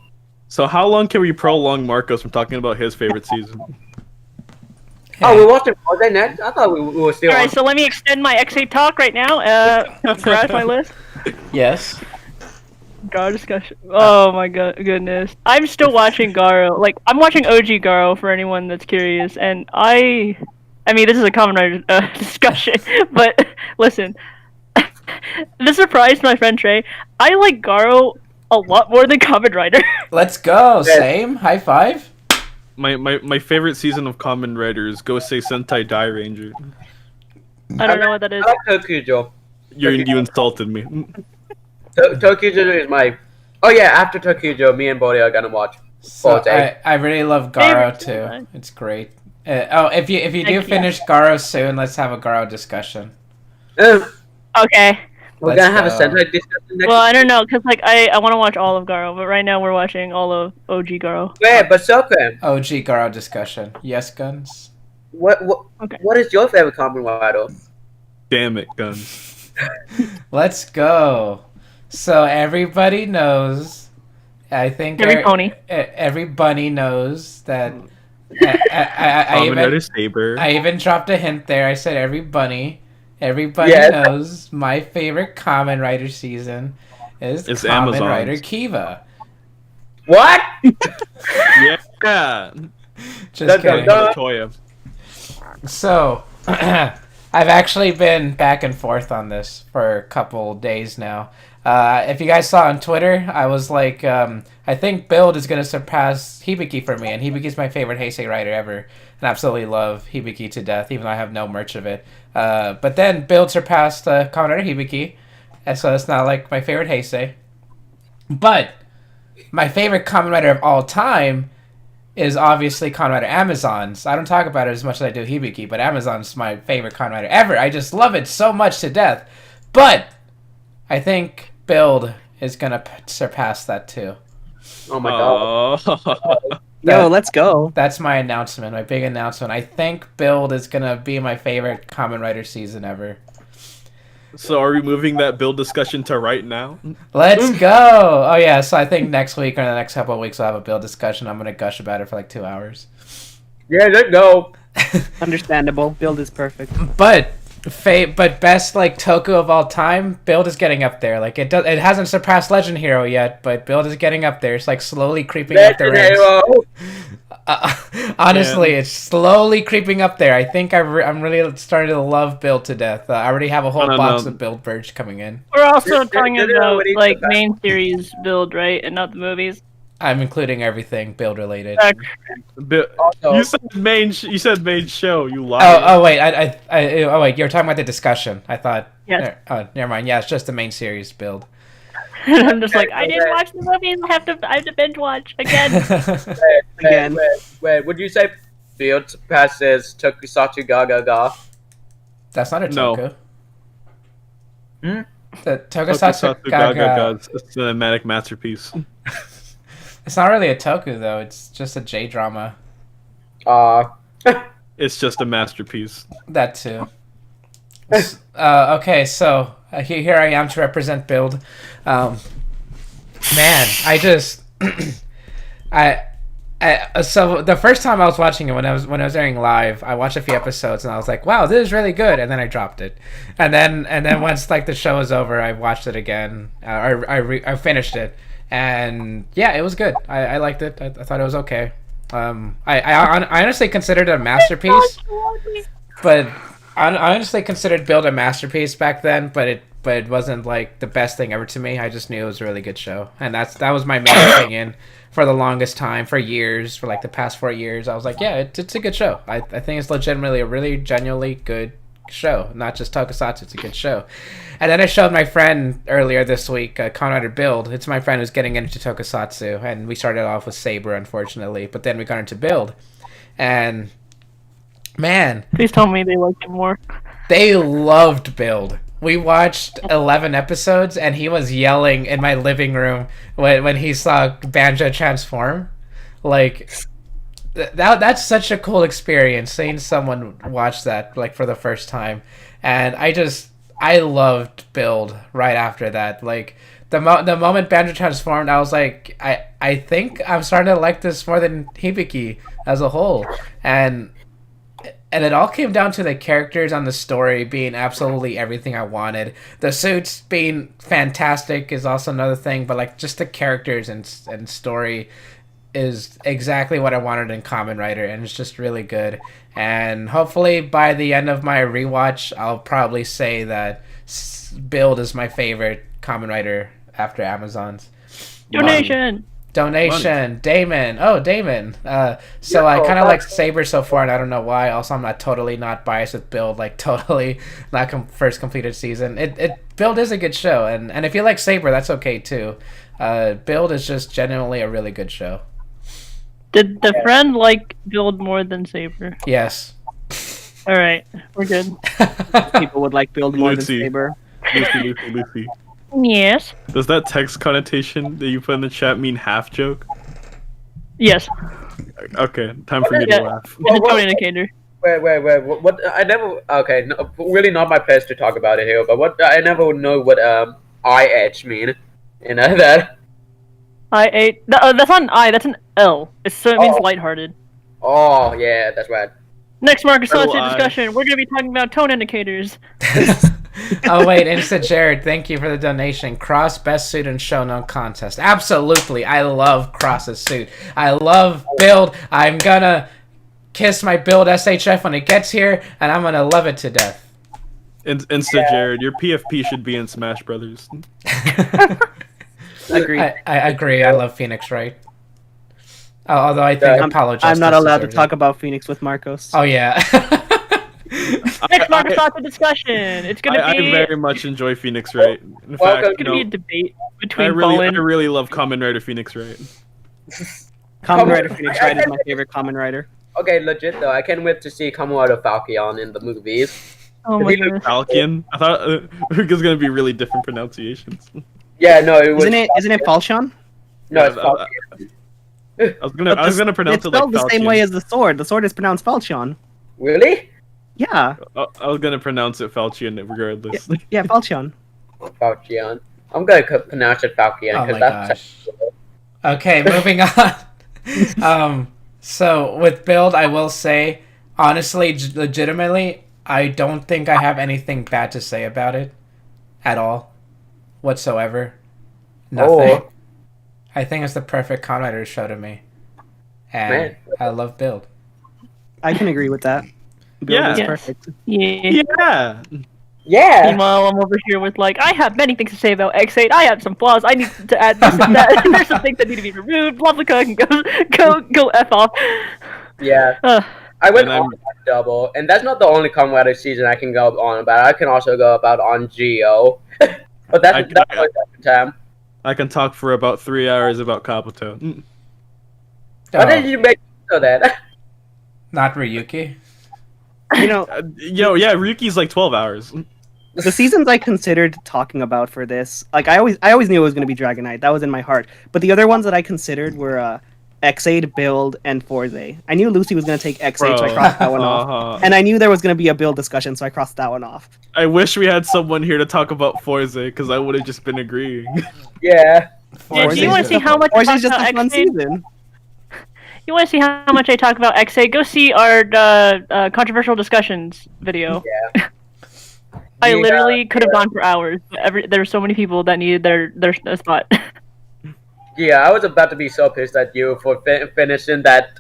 So how long can we prolong Marcos from talking about his favorite season? Oh, we're watching Monday next? I thought we were still Alright, so let me extend my X8 talk right now. Scratch my list. Yes. Garo discussion. Oh my goodness. I'm still watching Garo. Like, I'm watching OG Garo for anyone that's curious, and I mean, this is a Kamen Rider discussion, but listen. This surprised my friend Trey. I like Garo a lot more than Kamen Rider. Let's go. Same. High five. My favorite season of Kamen Rider is Gosei Sentai Dai Ranger. I don't know what that is. I like Tokujo. You insulted me. Tokujo is my... Oh yeah, after Tokujo, me and Bodhi are gonna watch. So I really love Garo too. It's great. If you do finish Garo soon, let's have a Garo discussion. Okay. We're gonna have a Sentai discussion next. Well, I don't know, cause like I want to watch all of Garo, but right now we're watching all of OG Garo. Yeah, but Soken. OG Garo discussion. Yes, Guns. What is your favorite Kamen Rider? Damn it, Guns. Let's go. So everybody knows. I think every pony. Every bunny knows that. I even dropped a hint there. I said every bunny. Everybody knows my favorite Kamen Rider season is Kamen Rider Kiva. What? Yeah. Just kidding. So, I've actually been back and forth on this for a couple days now. If you guys saw on Twitter, I was like, I think Build is going to surpass Hibiki for me, and Hibiki's my favorite Heisei rider ever, and I absolutely love Hibiki to death, even though I have no merch of it. But then Build surpassed Kamen Rider Hibiki, and so it's not like my favorite Heisei. But my favorite Kamen Rider of all time is obviously Kamen Rider Amazons. I don't talk about it as much as I do Hibiki, but Amazon's my favorite Kamen Rider ever. I just love it so much to death. But I think Build is gonna surpass that too. Oh my god! Yo, let's go. That's my announcement, my big announcement. I think Build is gonna be my favorite Kamen Rider season ever. So are we moving that Build discussion to right now? Let's go! Oh yeah, so I think next week or the next couple of weeks we'll have a Build discussion. I'm gonna gush about it for like 2 hours. Yeah, let's go. Understandable. Build is perfect. But best like Toku of all time, Build is getting up there. Like it hasn't surpassed Legend Hero yet, but Build is getting up there. It's like slowly creeping up the ranks. Honestly, it's slowly creeping up there. I think I'm really starting to love Build to death. I already have a whole box of Build merch coming in. We're also talking about like main series Build, right, and not the movies. I'm including everything Build related. You said main. You said main show. You lied. Oh wait. Oh wait. You're talking about the discussion. I thought. Yes. Never mind. Yeah, it's just the main series Build. And I'm just like, I didn't watch the movies. I have to binge watch again. Wait. Would you say Build passes Tokusatsu Gaga? That's not a Toku. No. The Tokusatsu Gaga is a cinematic masterpiece. It's not really a toku though. It's just a J drama. Uh, It's just a masterpiece. That too. Okay, so here I am to represent Build. Man, I just so the first time I was watching it when I was airing live, I watched a few episodes and I was like, "Wow, this is really good," and then I dropped it, and then once like the show was over, I watched it again. I finished it, and yeah, it was good. I liked it. I thought it was okay. I honestly considered it a masterpiece, but I honestly considered Build a masterpiece back then, but it wasn't like the best thing ever to me. I just knew it was a really good show, and that was my main opinion for the longest time, for years, for like the past 4 years. I was like, yeah, it's a good show. I think it's legitimately a really genuinely good show, not just tokusatsu. It's a good show. And then I showed my friend earlier this week, Kamen Rider Build. It's my friend who's getting into tokusatsu, and we started off with Saber, unfortunately, but then we got into Build, and man, Please tell me they liked it more. they loved Build. We watched 11 episodes, and he was yelling in my living room when he saw Banjo transform. Like, that's such a cool experience, seeing someone watch that, like, for the first time. And I loved Build right after that. Like, the moment Banjo transformed, I was like, I think I'm starting to like this more than Hibiki as a whole. And it all came down to the characters and the story being absolutely everything I wanted. The suits being fantastic is also another thing, but like just the characters and story is exactly what I wanted in Kamen Rider, and it's just really good. And hopefully by the end of my rewatch, I'll probably say that Build is my favorite Kamen Rider after Amazon's. Donation. Donation, Damon. Oh, Damon. So I kind of like Saber so far, and I don't know why. Also, I'm not biased with Build. Like totally not first completed season. It Build is a good show, and if you like Saber, that's okay too. Build is just genuinely a really good show. Did the friend like Build more than Saber? Yes. All right, we're good. People would like Build more than Lucy. Saber. Lucy. Yes. Does that text connotation that you put in the chat mean half joke? Yes. Okay, time for me to Yeah. laugh. It's a tone indicator. wait. What? I never. Okay, no, really not my place to talk about it here. But what? I never know what IH mean. You know that? I ate. That's not an I. That's an L. So it means lighthearted. Oh yeah, that's right. Next Marcosatsu I. discussion. We're gonna be talking about tone indicators. Oh wait, Insta Jared, thank you for the donation. Cross best suit in Shonen contest. Absolutely, I love Cross's suit. I love Build. I'm gonna kiss my Build SHF when it gets here, and I'm gonna love it to death. Insta Jared, your PFP should be in Smash Brothers. Agreed. I agree. I love Phoenix Wright. Although I think Apollo Justice I'm not allowed to deserves talk it. about Phoenix with Marcos. Oh yeah. Next Marcosatsu discussion. It's gonna I be. very much enjoy Phoenix Wright. In Welcome. fact, It's gonna be a debate I between really Fallen. love Kamen Rider Phoenix Wright. Kamen Rider Phoenix Wright is my favorite Kamen Rider. Okay, legit though. I can't wait to see Kamoto Falcon in the movies. Oh my goodness. Falcon. I thought it was gonna be really different pronunciations. Yeah, no, it was. Isn't it Falchion? No, it's Yeah, Falcon. I was gonna pronounce It's it like spelled the same Falchion. way as the sword. The sword is pronounced Falchion. Really? Yeah, I was gonna pronounce it Falchion regardless. yeah, Falchion. Falcon. I'm gonna pronounce it Falcon Oh because my that's. gosh. Okay, moving on. So with Build, I will say, honestly, legitimately, I don't think I have anything bad to say about it at all, whatsoever. Nothing. Oh. I think it's the perfect Kamen Rider show to me, and Man. I love Build. I can agree with that. Build Yeah. is Yes. perfect. Yeah. Yeah. Yeah. Meanwhile, I'm over here with like, I have many things to say about X8. I have some flaws. I need to add this and that. There's some things that need to be removed. Blah blah blah. Go f off. Yeah. Uh, I went And I'm- on double, and that's not the only Kamen Rider season I can go on about. I can also go about on Geo, but that's for a different time. I can talk for about 3 hours about Kabuto. Why Oh, did you make so that? not Ryuki. You know, Yeah, Ryuki's like 12 hours. The seasons I considered talking about for this, like I always knew it was going to be Dragon Knight. That was in my heart. But the other ones that I considered were X8, Build, and Forze. I knew Lucy was going to take X8, so I crossed that one off. And I knew there was going to be a Build discussion, so I crossed that one off. I wish we had someone here to talk about Forze, because I would have just been agreeing. Yeah. Do you want to see how much I Forze's talk just about a fun X8? season. You want to see how much I talk about X8? Go see our controversial discussions video. Yeah. I Yeah, literally could have gone for hours. There were so many people that needed their spot. Yeah, I was about to be so pissed at you for finishing that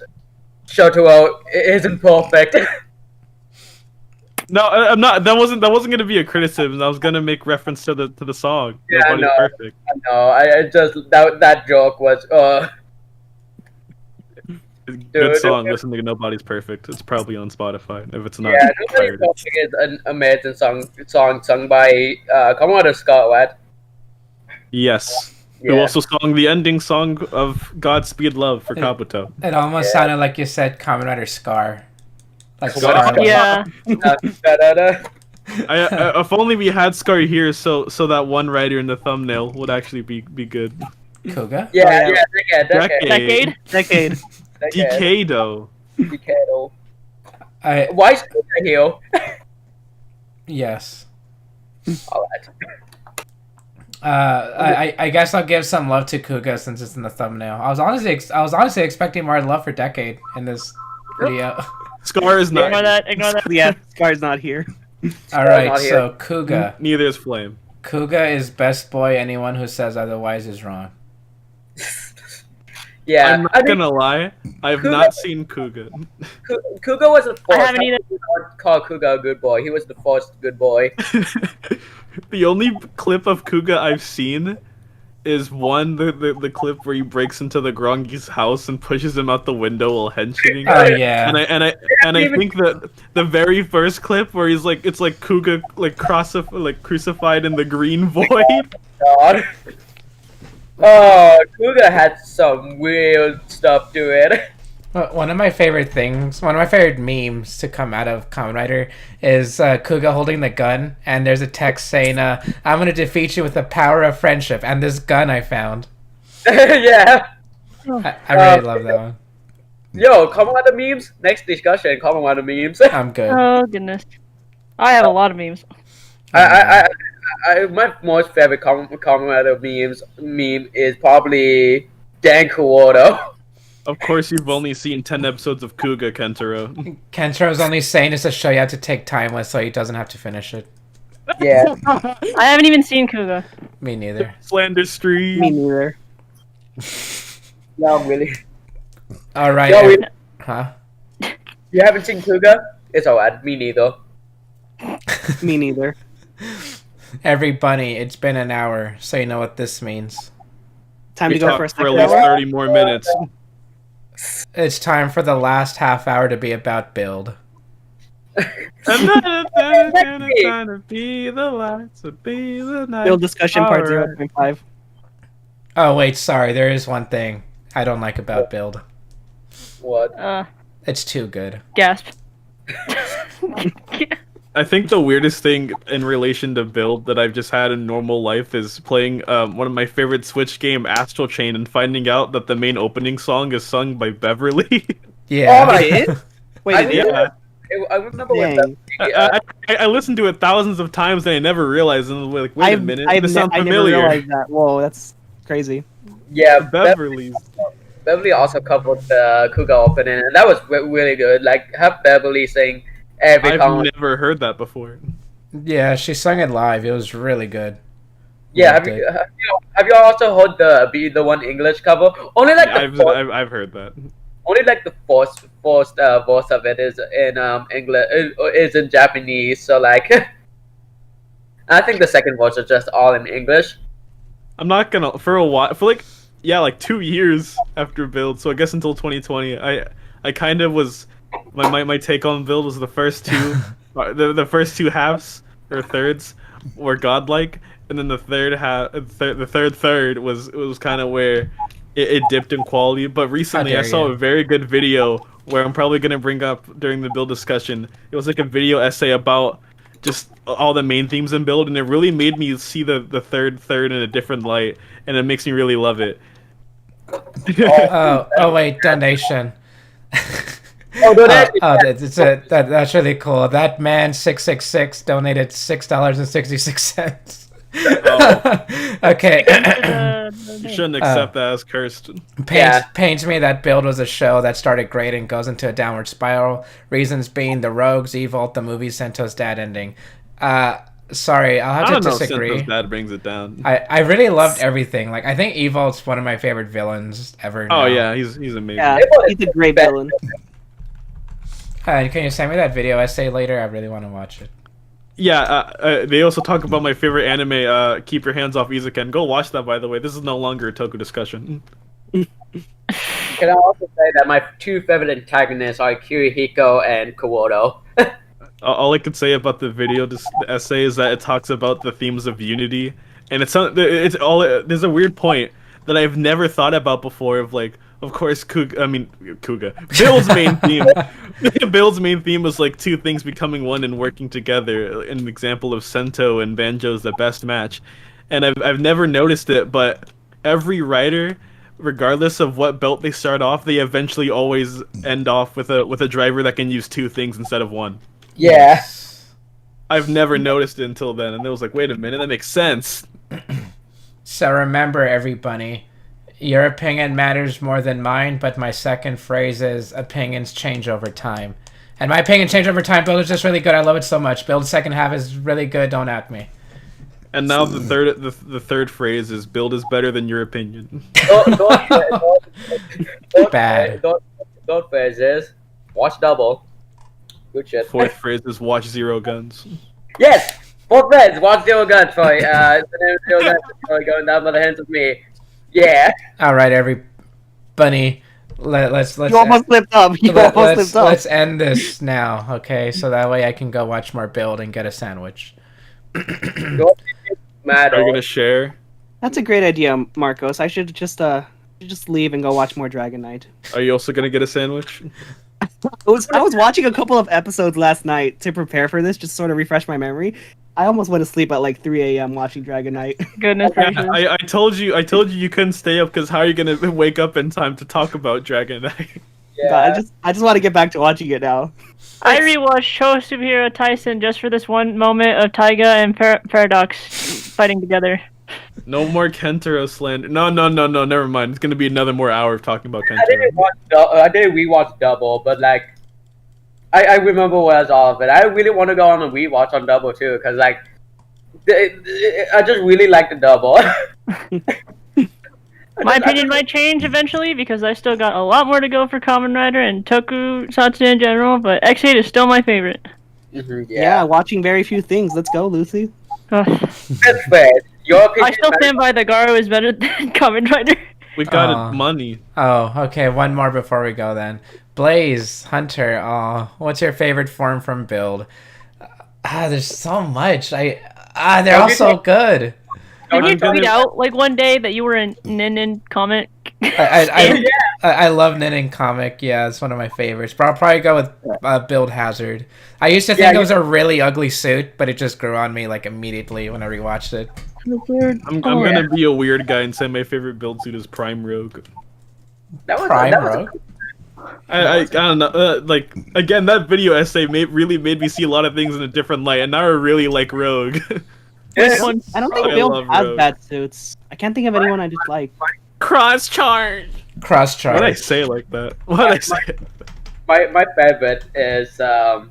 Shoto isn't perfect. No, I'm not. That wasn't gonna be a criticism. I was gonna make reference to the song. Yeah, Nobody's no. perfect. No, I just that joke was Good Dude, song. it- Listen to Nobody's Perfect. It's probably on Spotify. If it's not, yeah. it's Nobody's pirated. Perfect is an amazing song sung by Commodore Scott, right? Yes. Yeah. Who also sung the ending song of Godspeed Love for Kabuto. It almost Yeah. sounded like you said Kamen Rider Scar. Like Scar? Scar. Yeah. Da-da-da. If only we had Scar here, so that one writer in the thumbnail would actually be good. Kuga? Yeah, Oh, yeah. yeah, decade. Decade. Decado. Decade. I Why is Kuga here? yes. Alright. I guess I'll give some love to Kuga since it's in the thumbnail. I was honestly expecting more love for Decade in this video. Scar is not. Ignore that. Ignore that. Yeah, Scar's not here. All right, not here. so Kuga. Neither is Flame. Kuga is best boy. Anyone who says otherwise is wrong. Yeah, I'm not gonna lie. I've Kuga- not seen Kuga. Kuga was the first. I haven't either. Call Kuga a good boy. He was the first good boy. The only clip of Kuga I've seen is the clip where he breaks into the Grongi's house and pushes him out the window while henching. Oh yeah. And I think that the very first clip where he's like, it's like Kuga like crucified in the green void. God. Oh, Kuga had some weird stuff to it. One of my favorite things, one of my favorite memes to come out of Kamen Rider is Kuga holding the gun, and there's a text saying, "I'm gonna defeat you with the power of friendship and this gun I found." Yeah. I really love that one. Yo, comment on the memes. Next discussion. Comment on the memes. I'm good. Oh goodness. I have a lot of memes. My most favorite comment on the meme is probably Dan Kuroda. Of course, you've only seen 10 episodes of Kuga, Kentaro. Kentro's only saying this to show you how to take time with, so he doesn't have to finish it. Yeah. I haven't even seen Kuga. Me neither. Slander Street. Me neither. No, really. All right. Yo, Huh? you haven't seen Kuga? It's alright. Me neither. Me neither. Every bunny, it's been an hour, so you know what this means. Time We to go talked for a for at second least hour. 30 more minutes. It's time for the last half hour to be about build. Be the lights, be the night. Build discussion part Alright. 0.5. Oh wait, sorry. There is one thing I don't like about build. What? It's too good. Gasp. I think the weirdest thing in relation to build that I've just had in normal life is playing one of my favorite Switch game, Astral Chain, and finding out that the main opening song is sung by Beverly. Yeah. Oh my- It? Wait, I it mean- is? Yeah. I remember when Dang. I listened to it thousands of times and I never realized. And I was like, wait a minute, this sounds I never familiar. realized that. Whoa, that's crazy. yeah, Beverly's. Beverly also covered the Kuga opening, and that was really good. Like, have Beverly sing every I've comment. never heard that before. Yeah, she sung it live. It was really good. Yeah, Loved have it. you, have you also heard the Be the One English cover? Only like the first, I've heard that. only like the first verse of it is in English, is in Japanese. So like, I think the second verse is just all in English. I'm not gonna for a while for like 2 years after build. So I guess until 2020, I kind of was my take on build was the first two the first two halves or thirds were godlike, and then the third was kind of where it dipped in quality. But recently I dare saw you. a very good video where I'm probably gonna bring up during the build discussion. It was like a video essay about just all the main themes in Build, and it really made me see the third in a different light, and it makes me really love it. Oh wait, donation. Oh, donation. That's really cool. That man 666 donated $6.66. Okay. You shouldn't accept that as cursed. Pains me that Build was a show that started great and goes into a downward spiral. Reasons being the rogues, Evolt, the movie, Sento's dad ending. Sorry, I'll have to disagree. Sento's dad brings it down. I really loved everything. Like, I think Evolt's one of my favorite villains ever. Oh yeah, he's amazing. Yeah, he's a great villain. Can you send me that video essay later? I really want to watch it. Yeah, they also talk about my favorite anime, Keep Your Hands Off Izuken. Go watch that, by the way. This is no longer a Toku discussion. Can I also say that my two favorite antagonists are Kirihiko and Kawoto? All I could say about the video, the essay, is that it talks about the themes of unity, and there's a weird point that I've never thought about before. Of course, Kuga. Build's main theme was like two things becoming one and working together. An example of Sento and Banjo's the best match, and I've never noticed it, but every writer, regardless of what belt they start off, they eventually always end off with a driver that can use two things instead of one. Yeah. I've never noticed it until then, and it was like, wait a minute, that makes sense. So remember, everybody, your opinion matters more than mine, but my second phrase is opinions change over time. And my opinion changed over time. Build is just really good. I love it so much. Build's second half is really good. Don't at me. And now the third phrase is Build is better than your opinion. Bad. Third phrase is watch double. Good shit. Fourth phrase is watch Zero Guns. Yes! Fourth phrase, watch Zero Guns, Troy. The name of Zero Guns is going down by the hands of me. Yeah. All right, everybody. Let's. You almost slipped up. Let's end this now, okay? So that way I can go watch more Build and get a sandwich. Mad. Are you gonna share? That's a great idea, Marcos. I should just leave and go watch more Dragon Knight. Are you also gonna get a sandwich? I was watching a couple of episodes last night to prepare for this, just sort of refresh my memory. I almost went to sleep at like 3 a.m. watching Dragon Knight. Goodness gracious. I told you you couldn't stay up because how are you gonna wake up in time to talk about Dragon Knight? Yeah. God, I just want to get back to watching it now. I rewatched Show Superhero Tyson just for this one moment of Taiga and Paradox fighting together. No more Kentaro slander. No, never mind. It's gonna be another more hour of talking about Kentaro. I didn't rewatch Double, but like, I remember what was all of it. I really want to go on a rewatch on Double too, because like, I just really like the Double. My opinion might change eventually because I still got a lot more to go for Kamen Rider and Tokusatsu in general, but X8 is still my favorite. Yeah, watching very few things. Let's go, Lucy. That's fair. Your opinion I still stand by the Garo is better than Kamen Rider. We got money. Oh, okay. One more before we go then. Blaze, Hunter. What's your favorite form from Build? There's so much. They're all so good. Did you tweet out like one day that you were in Nin comic? I love Nin comic. Yeah, it's one of my favorites. But I'll probably go with Build Hazard. I used to think it was a really ugly suit, but it just grew on me like immediately when I rewatched it. I'm gonna be a weird guy and say my favorite build suit is Prime Rogue. Rogue? I don't know. Like again, that video essay really made me see a lot of things in a different light, and now I really like Rogue. I don't think Build has bad suits. I can't think of anyone I dislike. Cross charge. Cross charge. What did I say like that? What did I say? My favorite is not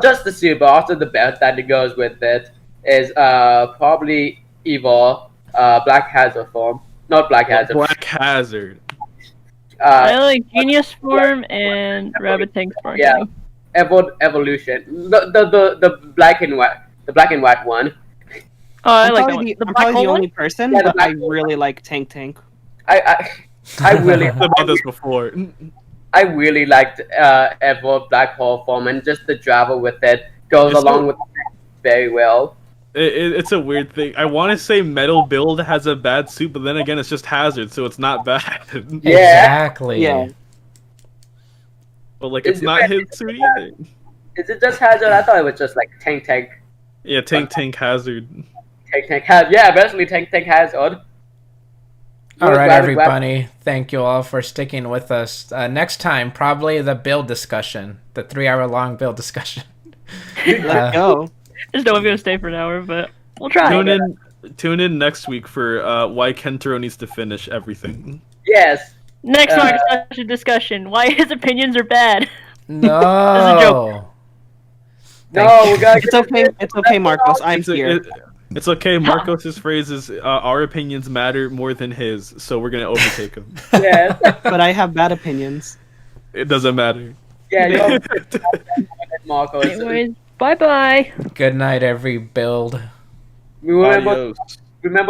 just the suit, but also the belt that it goes with it. Is probably Evil, Black Hazard form. Not Black Hazard. Black Hazard. I like Genius form and Rabbit Tank form. Yeah, Evolution. The black and white. The black and white one. Oh, I like that I'm one. probably the only person, but I really like Tank. I really about this before. I really liked Evo Black Hole form, and just the travel with it goes along with it very well. It's a weird thing. I want to say Metal Build has a bad suit, but then again, it's just Hazard, so it's not bad. Exactly. Yeah. But like, it's not his suit either. Is it just Hazard? I thought it was just like Tank. Yeah, Tank Hazard. Tank Hazard. Yeah, eventually Tank Hazard. All right, everybody. Thank you all for sticking with us. Next time, probably the build discussion, the 3-hour-long build discussion. Let's go. Just know I'm gonna stay for an hour, but we'll try. Tune in next week for why Kentaro needs to finish everything. Yes. Next discussion. Why his opinions are bad. No. That's a joke. No, we gotta It's okay. It's okay, Marcos. I'm here. It's okay. Marcos's phrase is our opinions matter more than his, so we're gonna overtake him. Yes. But I have bad opinions. It doesn't matter. Yeah, you Marcos. Anyways, bye-bye. Good night, every build. We remember Adios.